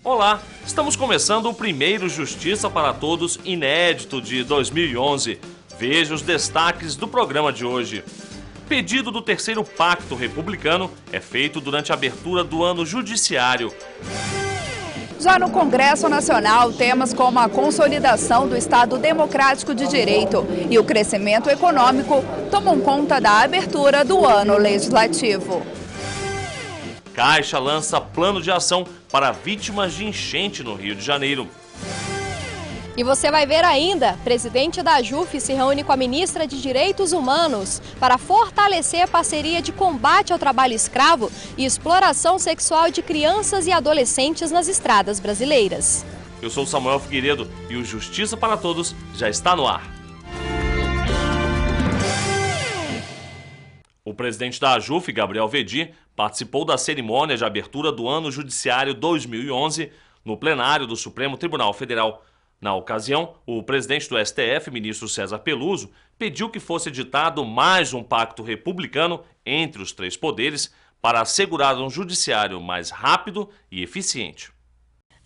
Olá, estamos começando o primeiro Justiça para Todos inédito de 2011. Veja os destaques do programa de hoje. Pedido do terceiro pacto republicano é feito durante a abertura do ano judiciário. Já no Congresso Nacional, temas como a consolidação do Estado Democrático de Direito e o crescimento econômico tomam conta da abertura do ano legislativo. Caixa lança plano de ação para vítimas de enchente no Rio de Janeiro. E você vai ver ainda, presidente da AJUF se reúne com a ministra de Direitos Humanos para fortalecer a parceria de combate ao trabalho escravo e exploração sexual de crianças e adolescentes nas estradas brasileiras. Eu sou Samuel Figueiredo e o Justiça para Todos já está no ar. O presidente da AJUF, Gabriel Veddi, participou da cerimônia de abertura do ano judiciário 2011 no plenário do Supremo Tribunal Federal. Na ocasião, o presidente do STF, ministro César Peluso, pediu que fosse editado mais um pacto republicano entre os três poderes para assegurar um judiciário mais rápido e eficiente.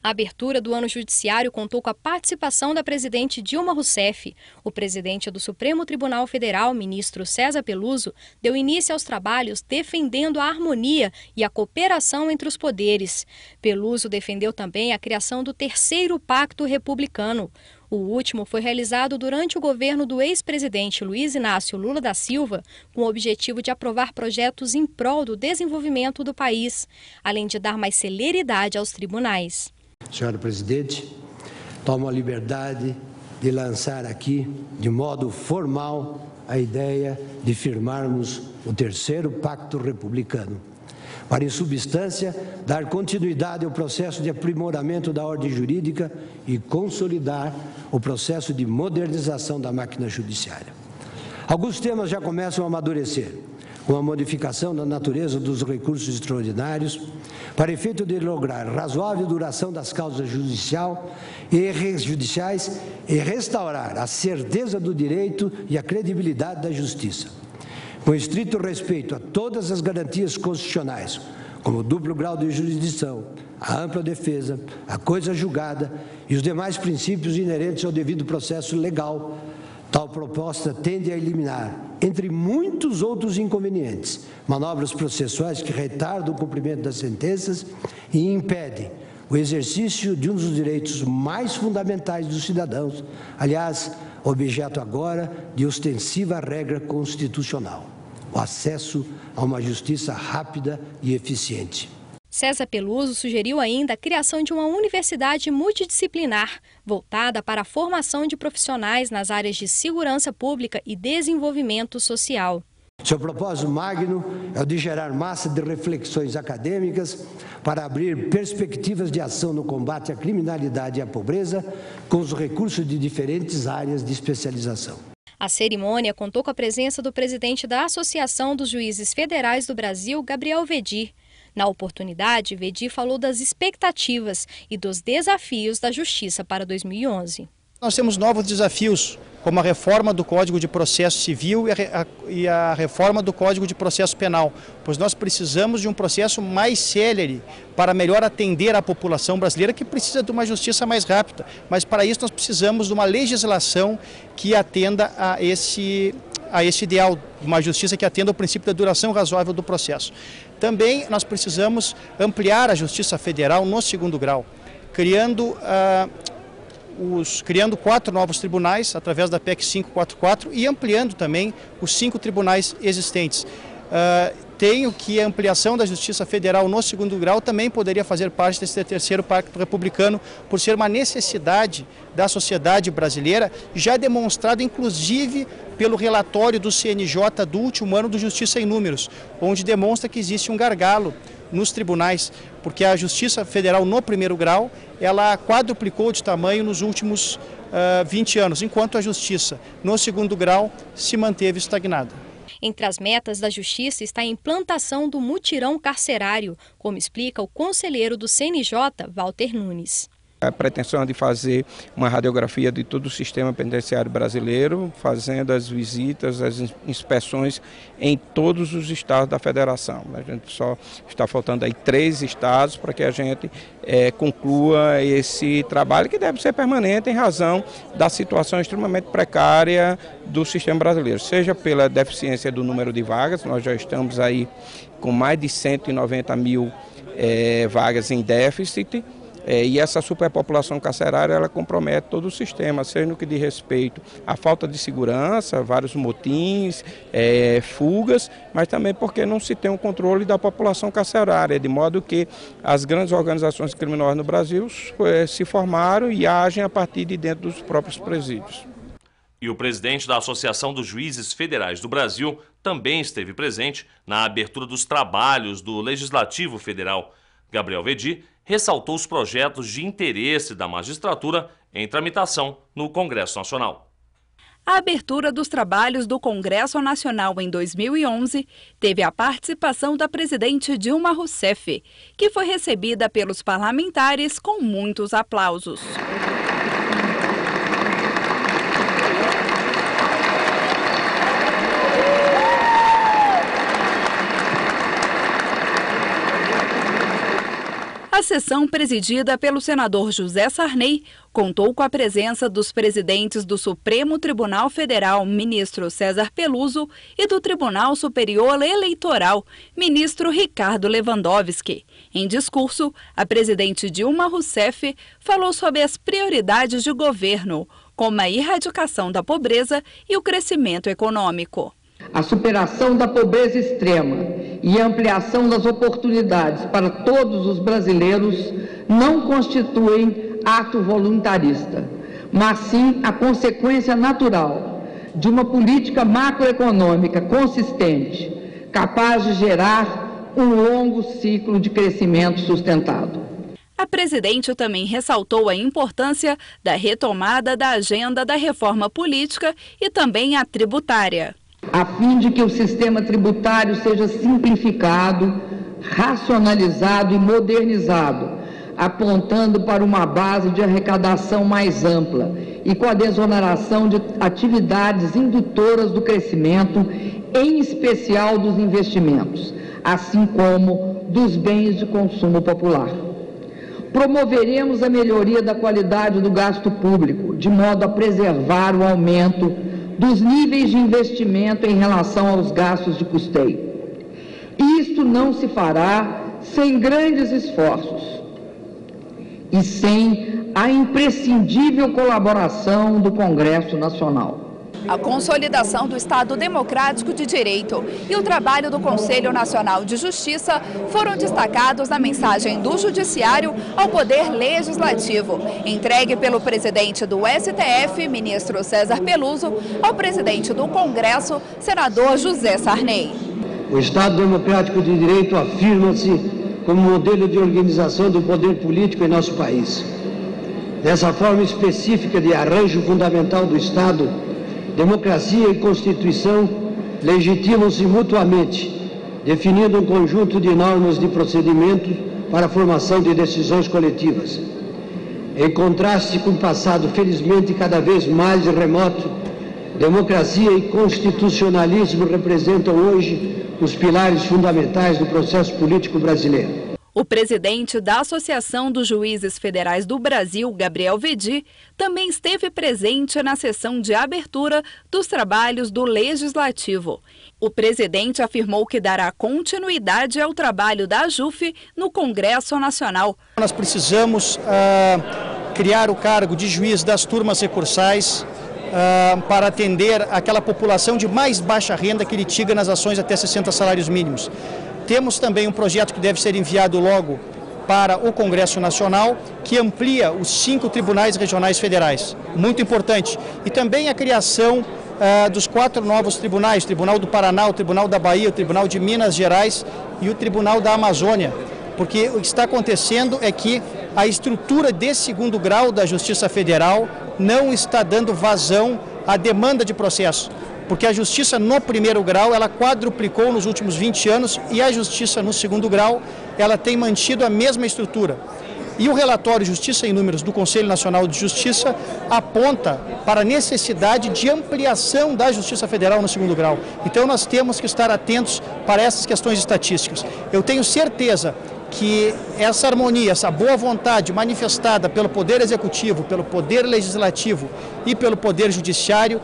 A abertura do ano judiciário contou com a participação da presidente Dilma Rousseff. O presidente do Supremo Tribunal Federal, ministro César Peluso, deu início aos trabalhos defendendo a harmonia e a cooperação entre os poderes. Peluso defendeu também a criação do terceiro pacto republicano. O último foi realizado durante o governo do ex-presidente Luiz Inácio Lula da Silva, com o objetivo de aprovar projetos em prol do desenvolvimento do país, além de dar mais celeridade aos tribunais. Senhora Presidente, tomo a liberdade de lançar aqui, de modo formal, a ideia de firmarmos o terceiro pacto republicano, para, em substância, dar continuidade ao processo de aprimoramento da ordem jurídica e consolidar o processo de modernização da máquina judiciária. Alguns temas já começam a amadurecer, com a modificação da natureza dos recursos extraordinários, para efeito de lograr razoável duração das causas judiciais e restaurar a certeza do direito e a credibilidade da justiça. Com estrito respeito a todas as garantias constitucionais, como o duplo grau de jurisdição, a ampla defesa, a coisa julgada e os demais princípios inerentes ao devido processo legal, tal proposta tende a eliminar, entre muitos outros inconvenientes, manobras processuais que retardam o cumprimento das sentenças e impedem o exercício de um dos direitos mais fundamentais dos cidadãos, aliás, objeto agora de ostensiva regra constitucional, o acesso a uma justiça rápida e eficiente. César Peluso sugeriu ainda a criação de uma universidade multidisciplinar, voltada para a formação de profissionais nas áreas de segurança pública e desenvolvimento social. Seu propósito magno é o de gerar massa de reflexões acadêmicas para abrir perspectivas de ação no combate à criminalidade e à pobreza com os recursos de diferentes áreas de especialização. A cerimônia contou com a presença do presidente da Associação dos Juízes Federais do Brasil, Gabriel Veddi. Na oportunidade, Veddi falou das expectativas e dos desafios da Justiça para 2011. Nós temos novos desafios, como a reforma do Código de Processo Civil e a reforma do Código de Processo Penal, pois nós precisamos de um processo mais célere para melhor atender a população brasileira que precisa de uma justiça mais rápida. Mas para isso nós precisamos de uma legislação que atenda a esse ideal, uma justiça que atenda ao princípio da duração razoável do processo. Também nós precisamos ampliar a Justiça Federal no segundo grau, criando 4 novos tribunais através da PEC 544 e ampliando também os 5 tribunais existentes. Tenho que a ampliação da Justiça Federal no segundo grau também poderia fazer parte desse terceiro pacto republicano, por ser uma necessidade da sociedade brasileira, já demonstrado inclusive pelo relatório do CNJ do último ano do Justiça em Números, onde demonstra que existe um gargalo nos tribunais, porque a Justiça Federal no primeiro grau, ela quadruplicou de tamanho nos últimos 20 anos, enquanto a Justiça no segundo grau se manteve estagnada. Entre as metas da Justiça está a implantação do mutirão carcerário, como explica o conselheiro do CNJ, Walter Nunes. A pretensão é de fazer uma radiografia de todo o sistema penitenciário brasileiro, fazendo as visitas, as inspeções em todos os estados da federação. A gente só está faltando aí 3 estados para que a gente conclua esse trabalho, que deve ser permanente em razão da situação extremamente precária do sistema brasileiro, seja pela deficiência do número de vagas. Nós já estamos aí com mais de 190 mil vagas em déficit, e essa superpopulação carcerária ela compromete todo o sistema, seja no que diz respeito à falta de segurança, vários motins, fugas, mas também porque não se tem um controle da população carcerária, de modo que as grandes organizações criminosas no Brasil se formaram e agem a partir de dentro dos próprios presídios. E o presidente da Associação dos Juízes Federais do Brasil também esteve presente na abertura dos trabalhos do Legislativo Federal. Gabriel Vedi ressaltou os projetos de interesse da magistratura em tramitação no Congresso Nacional. A abertura dos trabalhos do Congresso Nacional em 2011 teve a participação da presidente Dilma Rousseff, que foi recebida pelos parlamentares com muitos aplausos. A sessão, presidida pelo senador José Sarney, contou com a presença dos presidentes do Supremo Tribunal Federal, ministro César Peluso, e do Tribunal Superior Eleitoral, ministro Ricardo Lewandowski. Em discurso, a presidente Dilma Rousseff falou sobre as prioridades de governo, como a erradicação da pobreza e o crescimento econômico. A superação da pobreza extrema e a ampliação das oportunidades para todos os brasileiros não constituem ato voluntarista, mas sim a consequência natural de uma política macroeconômica consistente, capaz de gerar um longo ciclo de crescimento sustentado. A presidente também ressaltou a importância da retomada da agenda da reforma política e também a tributária, a fim de que o sistema tributário seja simplificado, racionalizado e modernizado, apontando para uma base de arrecadação mais ampla e com a desoneração de atividades indutoras do crescimento, em especial dos investimentos, assim como dos bens de consumo popular. Promoveremos a melhoria da qualidade do gasto público, de modo a preservar o aumento dos níveis de investimento em relação aos gastos de custeio. Isto não se fará sem grandes esforços e sem a imprescindível colaboração do Congresso Nacional. A consolidação do Estado Democrático de Direito e o trabalho do Conselho Nacional de Justiça foram destacados na mensagem do Judiciário ao Poder Legislativo, entregue pelo presidente do STF, ministro César Peluso, ao presidente do Congresso, senador José Sarney. O Estado Democrático de Direito afirma-se como modelo de organização do poder político em nosso país. Dessa forma específica de arranjo fundamental do Estado, democracia e Constituição legitimam-se mutuamente, definindo um conjunto de normas de procedimento para a formação de decisões coletivas. Em contraste com o passado, felizmente, cada vez mais remoto, democracia e constitucionalismo representam hoje os pilares fundamentais do processo político brasileiro. O presidente da Associação dos Juízes Federais do Brasil, Gabriel Vedi, também esteve presente na sessão de abertura dos trabalhos do Legislativo. O presidente afirmou que dará continuidade ao trabalho da AJUF no Congresso Nacional. Nós precisamos criar o cargo de juiz das turmas recursais para atender aquela população de mais baixa renda que litiga nas ações até 60 salários mínimos. Temos também um projeto que deve ser enviado logo para o Congresso Nacional, que amplia os 5 tribunais regionais federais. Muito importante. E também a criação dos 4 novos tribunais, o Tribunal do Paraná, o Tribunal da Bahia, o Tribunal de Minas Gerais e o Tribunal da Amazônia. Porque o que está acontecendo é que a estrutura de segundo grau da Justiça Federal não está dando vazão à demanda de processo. Porque a justiça no primeiro grau, ela quadruplicou nos últimos 20 anos e a justiça no segundo grau, ela tem mantido a mesma estrutura. E o relatório Justiça em Números do Conselho Nacional de Justiça aponta para a necessidade de ampliação da Justiça Federal no segundo grau. Então nós temos que estar atentos para essas questões estatísticas. Eu tenho certeza que essa harmonia, essa boa vontade manifestada pelo Poder Executivo, pelo Poder Legislativo e pelo Poder Judiciário,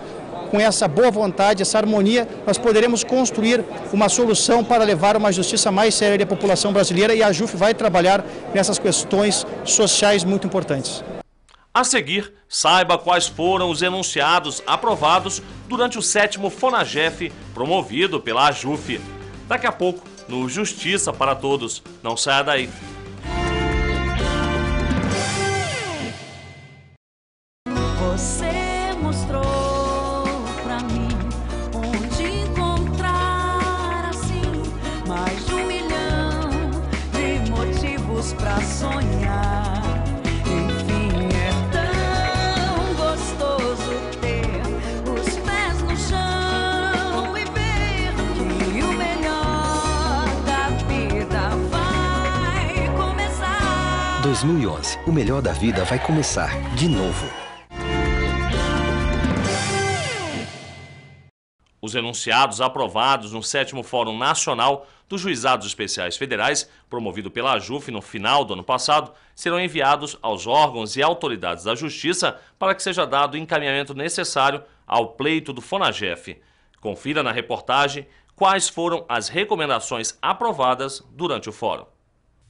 com essa boa vontade, essa harmonia, nós poderemos construir uma solução para levar uma justiça mais séria à população brasileira, e a JUF vai trabalhar nessas questões sociais muito importantes. A seguir, saiba quais foram os enunciados aprovados durante o 7º FONAGEF promovido pela AJUF. Daqui a pouco, no Justiça para Todos. Não saia daí. Você mostrou pra mim onde encontrar assim mais de 1 milhão de motivos pra sonhar. Enfim, é tão gostoso ter os pés no chão e ver que o melhor da vida vai começar. 2011, o melhor da vida vai começar de novo. Os enunciados aprovados no 7º Fórum Nacional dos Juizados Especiais Federais, promovido pela AJUF no final do ano passado, serão enviados aos órgãos e autoridades da Justiça para que seja dado o encaminhamento necessário ao pleito do FONAGEF. Confira na reportagem quais foram as recomendações aprovadas durante o fórum.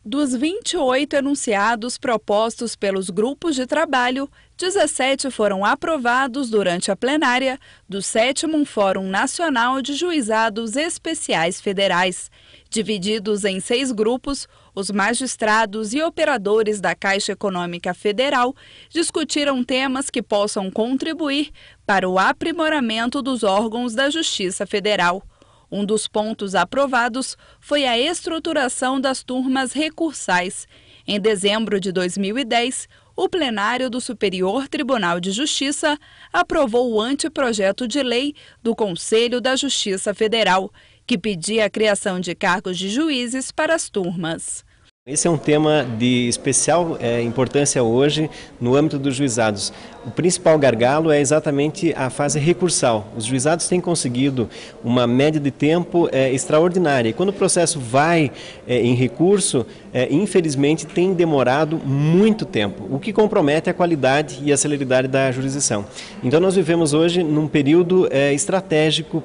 Dos 28 enunciados propostos pelos grupos de trabalho, 17 foram aprovados durante a plenária do 7º Fórum Nacional de Juizados Especiais Federais. Divididos em 6 grupos, os magistrados e operadores da Caixa Econômica Federal discutiram temas que possam contribuir para o aprimoramento dos órgãos da Justiça Federal. Um dos pontos aprovados foi a estruturação das turmas recursais. Em dezembro de 2010, o plenário do Superior Tribunal de Justiça aprovou o anteprojeto de lei do Conselho da Justiça Federal, que pedia a criação de cargos de juízes para as turmas. Esse é um tema de especial importância hoje no âmbito dos juizados. O principal gargalo é exatamente a fase recursal. Os juizados têm conseguido uma média de tempo extraordinária. E quando o processo vai em recurso, infelizmente tem demorado muito tempo, o que compromete a qualidade e a celeridade da jurisdição. Então nós vivemos hoje num período estratégico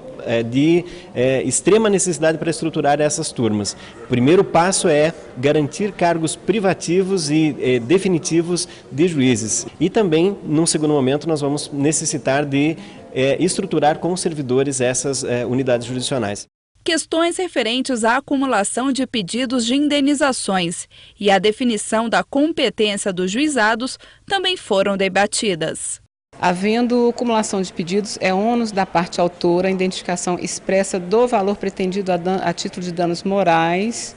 de extrema necessidade para estruturar essas turmas. O primeiro passo é garantir cargos privativos e definitivos de juízes. E também, num segundo momento, nós vamos necessitar de estruturar com os servidores essas unidades jurisdicionais. Questões referentes à acumulação de pedidos de indenizações e à definição da competência dos juizados também foram debatidas. Havendo acumulação de pedidos, é ônus da parte autora a identificação expressa do valor pretendido a título de danos morais,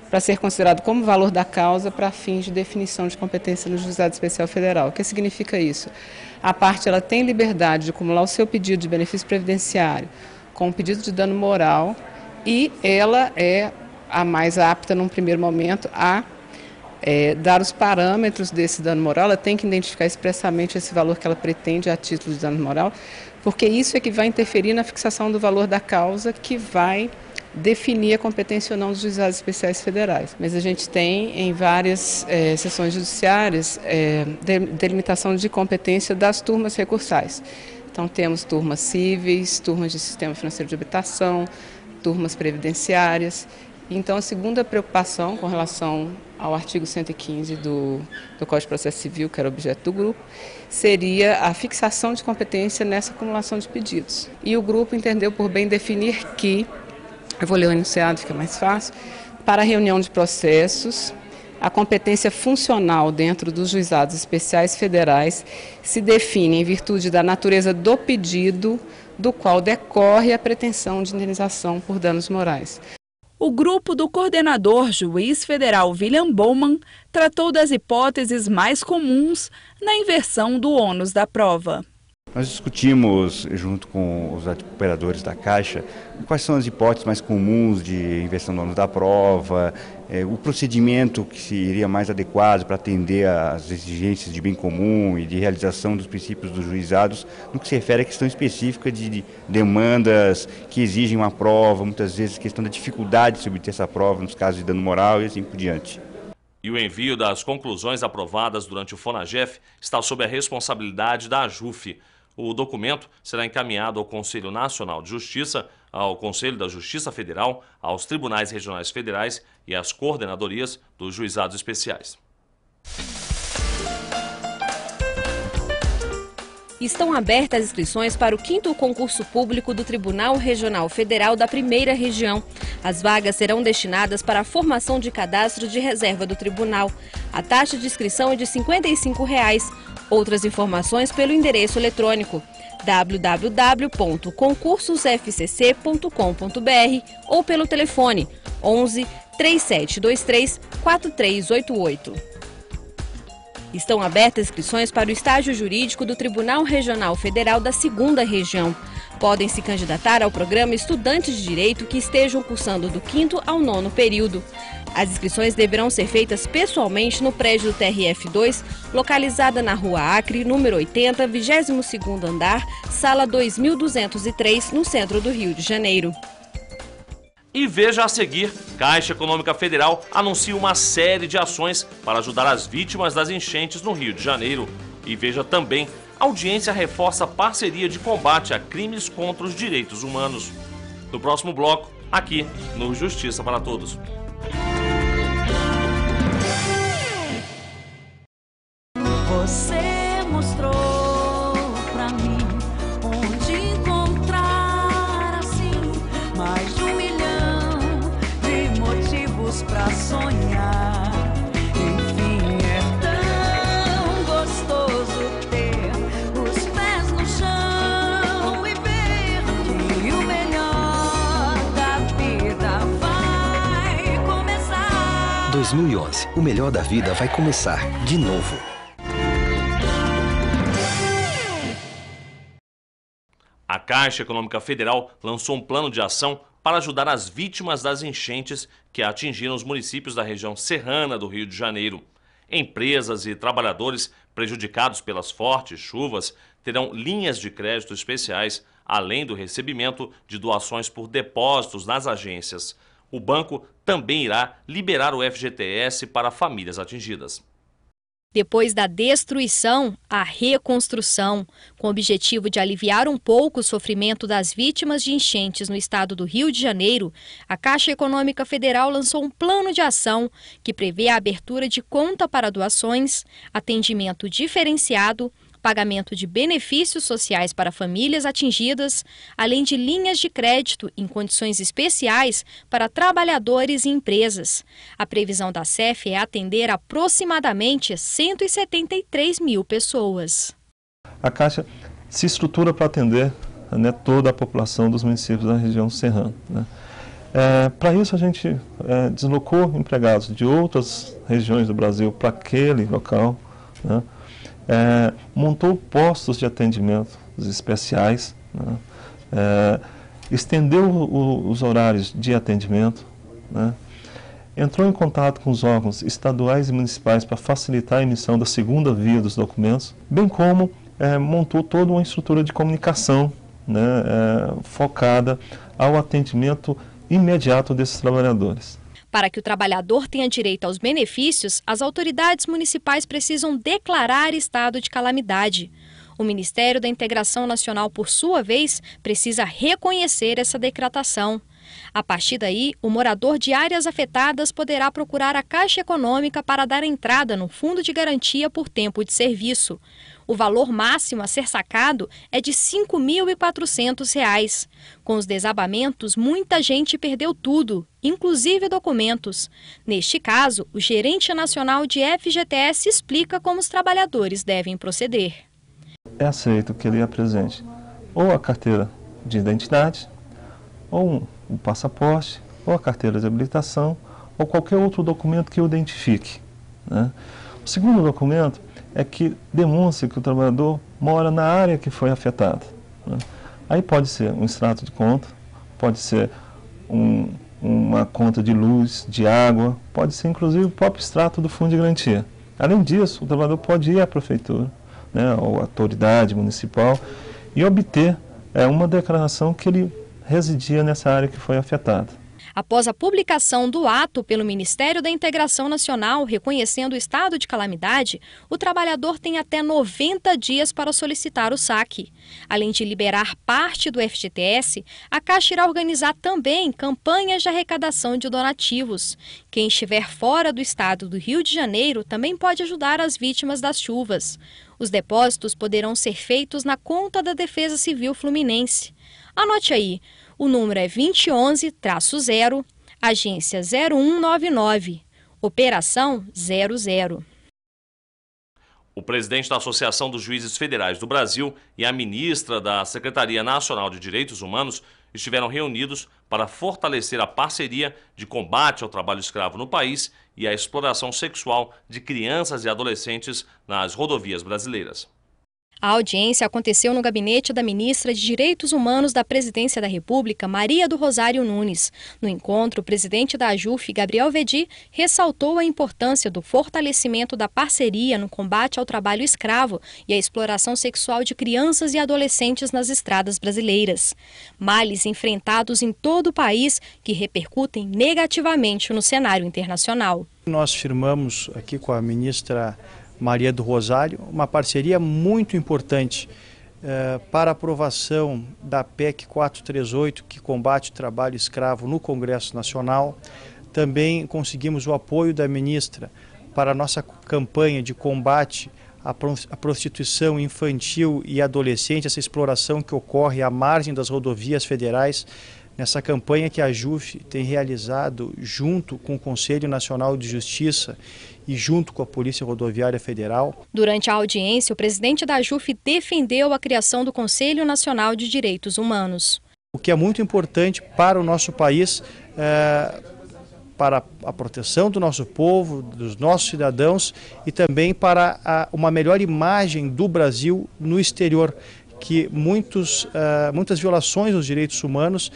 para ser considerado como valor da causa para fins de definição de competência no Juizado Especial Federal. O que significa isso? A parte ela tem liberdade de acumular o seu pedido de benefício previdenciário com o pedido de dano moral, e ela é a mais apta, num primeiro momento, a dar os parâmetros desse dano moral. Ela tem que identificar expressamente esse valor que ela pretende a título de dano moral, porque isso é que vai interferir na fixação do valor da causa, que vai definir a competência ou não dos juizados especiais federais. Mas a gente tem em várias sessões judiciárias delimitação de competência das turmas recursais. Então temos turmas cíveis, turmas de sistema financeiro de habitação, turmas previdenciárias. Então a segunda preocupação com relação ao artigo 115 do Código de Processo Civil, que era objeto do grupo, seria a fixação de competência nessa acumulação de pedidos. E o grupo entendeu por bem definir que, eu vou ler o enunciado, fica mais fácil, para a reunião de processos, a competência funcional dentro dos juizados especiais federais se define em virtude da natureza do pedido do qual decorre a pretensão de indenização por danos morais. O grupo do coordenador juiz federal William Bowman tratou das hipóteses mais comuns na inversão do ônus da prova. Nós discutimos, junto com os operadores da Caixa, quais são as hipóteses mais comuns de inversão do ônus da prova, o procedimento que seria mais adequado para atender às exigências de bem comum e de realização dos princípios dos juizados, no que se refere à questão específica de demandas que exigem uma prova, muitas vezes questão da dificuldade de se obter essa prova nos casos de dano moral e assim por diante. E o envio das conclusões aprovadas durante o FONAGEF está sob a responsabilidade da AJUF. O documento será encaminhado ao Conselho Nacional de Justiça, ao Conselho da Justiça Federal, aos Tribunais Regionais Federais e às coordenadorias dos juizados especiais. Estão abertas as inscrições para o 5º concurso público do Tribunal Regional Federal da Primeira Região. As vagas serão destinadas para a formação de cadastro de reserva do tribunal. A taxa de inscrição é de R$ 55. Outras informações pelo endereço eletrônico www.concursosfcc.com.br ou pelo telefone 11 3723 4388. Estão abertas inscrições para o estágio jurídico do Tribunal Regional Federal da 2ª Região. Podem se candidatar ao programa estudantes de direito que estejam cursando do 5º ao 9º período. As inscrições deverão ser feitas pessoalmente no prédio do TRF2, localizada na Rua Acre, número 80, 22º andar, sala 2203, no centro do Rio de Janeiro. E veja a seguir, Caixa Econômica Federal anuncia uma série de ações para ajudar as vítimas das enchentes no Rio de Janeiro. E veja também, a audiência reforça a parceria de combate a crimes contra os direitos humanos. No próximo bloco, aqui no Justiça para Todos. Você mostrou pra mim onde encontrar assim mais de 1 milhão de motivos pra sonhar. Enfim, é tão gostoso ter os pés no chão e ver que o melhor da vida vai começar. 2011, o melhor da vida vai começar de novo. A Caixa Econômica Federal lançou um plano de ação para ajudar as vítimas das enchentes que atingiram os municípios da região serrana do Rio de Janeiro. Empresas e trabalhadores prejudicados pelas fortes chuvas terão linhas de crédito especiais, além do recebimento de doações por depósitos nas agências. O banco também irá liberar o FGTS para famílias atingidas. Depois da destruição, a reconstrução. Com o objetivo de aliviar um pouco o sofrimento das vítimas de enchentes no estado do Rio de Janeiro, a Caixa Econômica Federal lançou um plano de ação que prevê a abertura de conta para doações, atendimento diferenciado, pagamento de benefícios sociais para famílias atingidas, além de linhas de crédito em condições especiais para trabalhadores e empresas. A previsão da CEF é atender aproximadamente 173 mil pessoas. A Caixa se estrutura para atender, toda a população dos municípios da região serrana. Para isso, a gente deslocou empregados de outras regiões do Brasil para aquele local, montou postos de atendimento especiais, estendeu os horários de atendimento, entrou em contato com os órgãos estaduais e municipais para facilitar a emissão da segunda via dos documentos, bem como montou toda uma estrutura de comunicação focada ao atendimento imediato desses trabalhadores. Para que o trabalhador tenha direito aos benefícios, as autoridades municipais precisam declarar estado de calamidade. O Ministério da Integração Nacional, por sua vez, precisa reconhecer essa decretação. A partir daí, o morador de áreas afetadas poderá procurar a Caixa Econômica para dar entrada no Fundo de Garantia por Tempo de Serviço. O valor máximo a ser sacado é de R$ 5.400. Com os desabamentos, muita gente perdeu tudo, inclusive documentos. Neste caso, o gerente nacional de FGTS explica como os trabalhadores devem proceder. É aceito que ele apresente ou a carteira de identidade, ou o passaporte, ou a carteira de habilitação, ou qualquer outro documento que o identifique. O segundo documento é que demonstre que o trabalhador mora na área que foi afetada. Aí pode ser um extrato de conta, pode ser um uma conta de luz, de água, pode ser inclusive o próprio extrato do fundo de garantia. Além disso, o trabalhador pode ir à prefeitura, né, ou à autoridade municipal e obter uma declaração que ele residia nessa área que foi afetada. Após a publicação do ato pelo Ministério da Integração Nacional reconhecendo o estado de calamidade, o trabalhador tem até 90 dias para solicitar o saque. Além de liberar parte do FGTS, a Caixa irá organizar também campanhas de arrecadação de donativos. Quem estiver fora do estado do Rio de Janeiro também pode ajudar as vítimas das chuvas. Os depósitos poderão ser feitos na conta da Defesa Civil Fluminense. Anote aí. O número é 2011-0, agência 0199, operação 00. O presidente da Associação dos Juízes Federais do Brasil e a ministra da Secretaria Nacional de Direitos Humanos estiveram reunidos para fortalecer a parceria de combate ao trabalho escravo no país e à exploração sexual de crianças e adolescentes nas rodovias brasileiras. A audiência aconteceu no gabinete da ministra de Direitos Humanos da Presidência da República, Maria do Rosário Nunes. No encontro, o presidente da AJUF, Gabriel Vedi, ressaltou a importância do fortalecimento da parceria no combate ao trabalho escravo e à exploração sexual de crianças e adolescentes nas estradas brasileiras. Males enfrentados em todo o país que repercutem negativamente no cenário internacional. Nós firmamos aqui com a ministra Maria do Rosário uma parceria muito importante para a aprovação da PEC 438, que combate o trabalho escravo no Congresso Nacional. Também conseguimos o apoio da ministra para a nossa campanha de combate à prostituição infantil e adolescente, essa exploração que ocorre à margem das rodovias federais. Nessa campanha que a AJUF tem realizado junto com o Conselho Nacional de Justiça e junto com a Polícia Rodoviária Federal. Durante a audiência, o presidente da AJUF defendeu a criação do Conselho Nacional de Direitos Humanos. O que é muito importante para o nosso país, para a proteção do nosso povo, dos nossos cidadãos e também para uma melhor imagem do Brasil no exterior, que muitas violações dos direitos humanos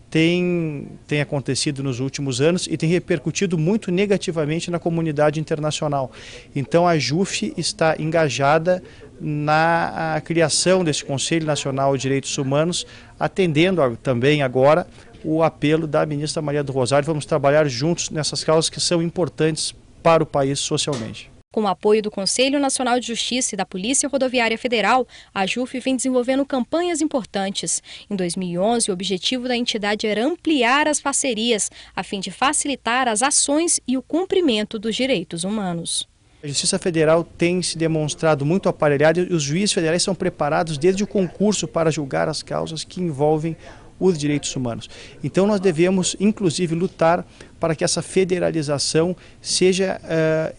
têm acontecido nos últimos anos e tem repercutido muito negativamente na comunidade internacional. Então a AJUF está engajada na criação desse Conselho Nacional de Direitos Humanos, atendendo também agora o apelo da ministra Maria do Rosário. Vamos trabalhar juntos nessas causas que são importantes para o país socialmente. Com o apoio do Conselho Nacional de Justiça e da Polícia Rodoviária Federal, a AJUF vem desenvolvendo campanhas importantes. Em 2011, o objetivo da entidade era ampliar as parcerias, a fim de facilitar as ações e o cumprimento dos direitos humanos. A Justiça Federal tem se demonstrado muito aparelhada e os juízes federais são preparados desde o concurso para julgar as causas que envolvem os direitos humanos. Então nós devemos, inclusive, lutar para que essa federalização seja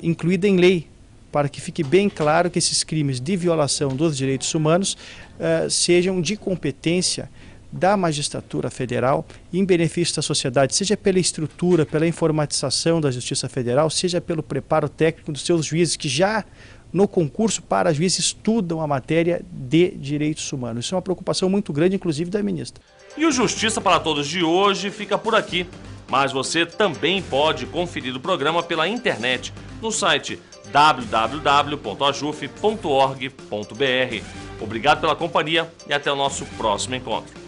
incluída em lei, para que fique bem claro que esses crimes de violação dos direitos humanos sejam de competência da magistratura federal em benefício da sociedade, seja pela estrutura, pela informatização da Justiça Federal, seja pelo preparo técnico dos seus juízes, que já no concurso para juízes estudam a matéria de direitos humanos. Isso é uma preocupação muito grande, inclusive, da ministra. E o Justiça para Todos de hoje fica por aqui, mas você também pode conferir o programa pela internet no site www.ajuf.org.br. Obrigado pela companhia e até o nosso próximo encontro.